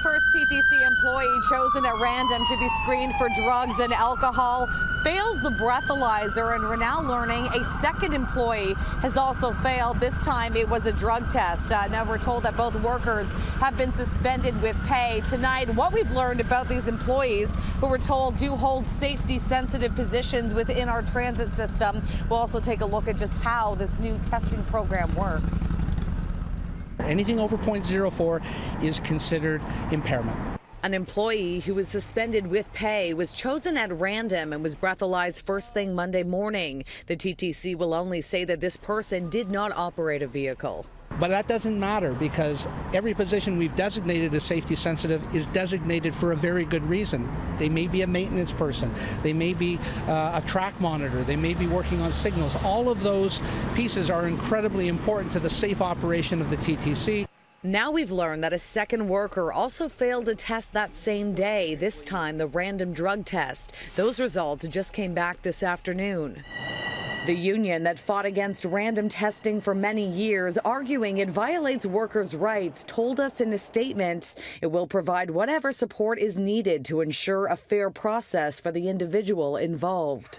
first TTC employee chosen at random to be screened for drugs and alcohol fails the breathalyzer, and we're now learning a second employee has also failed. This time it was a drug test. Now we're told that both workers have been suspended with pay. Tonight, what we've learned about these employees who we're told do hold safety sensitive positions within our transit system. We'll also take a look at just how this new testing program works. Anything over 0.04 is considered impairment. An employee who was suspended with pay was chosen at random and was breathalyzed first thing Monday morning. The TTC will only say that this person did not operate a vehicle. But that doesn't matter, because every position we've designated as safety sensitive is designated for a very good reason. They may be a maintenance person, they may be a track monitor, they may be working on signals. All of those pieces are incredibly important to the safe operation of the TTC. Now we've learned that a second worker also failed a test that same day, this time the random drug test. Those results just came back this afternoon. The union that fought against random testing for many years, arguing it violates workers' rights, told us in a statement it will provide whatever support is needed to ensure a fair process for the individual involved.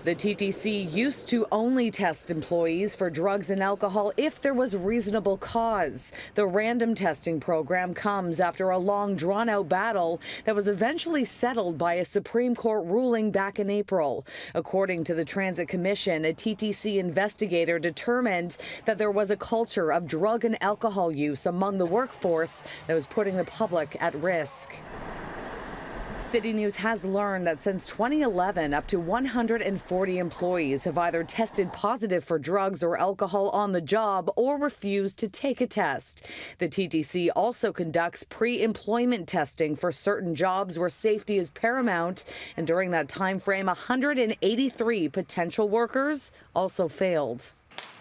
The TTC used to only test employees for drugs and alcohol if there was reasonable cause. The random testing program comes after a long, drawn-out battle that was eventually settled by a Supreme Court ruling back in April. According to the Transit Commission, a TTC investigator determined that there was a culture of drug and alcohol use among the workforce that was putting the public at risk. CityNews has learned that since 2011, up to 140 employees have either tested positive for drugs or alcohol on the job or refused to take a test. The TTC also conducts pre-employment testing for certain jobs where safety is paramount, and during that time frame, 183 potential workers also failed.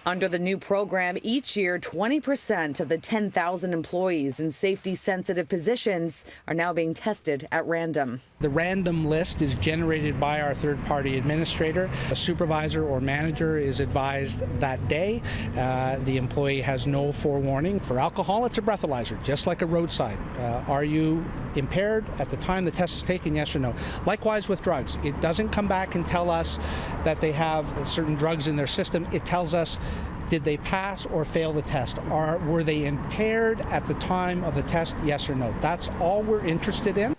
Under the new program, each year, 20% of the 10,000 employees in safety-sensitive positions are now being tested at random. The random list is generated by our third-party administrator. A supervisor or manager is advised that day. The employee has no forewarning. For alcohol, it's a breathalyzer, just like a roadside. Are you impaired at the time the test is taken, yes or no? Likewise with drugs. It doesn't come back and tell us that they have certain drugs in their system. It tells us, did they pass or fail the test? Were they impaired at the time of the test, yes or no? That's all we're interested in.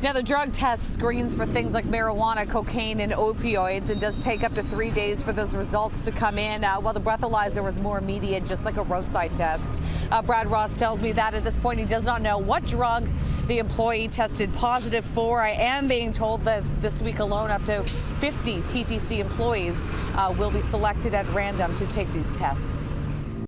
Now, the drug test screens for things like marijuana, cocaine, and opioids. It does take up to 3 days for those results to come in, while the breathalyzer was more immediate, just like a roadside test. Brad Ross tells me that at this point he does not know what drug the employee tested positive for. I am being told that this week alone, up to 50 TTC employees will be selected at random to take these tests.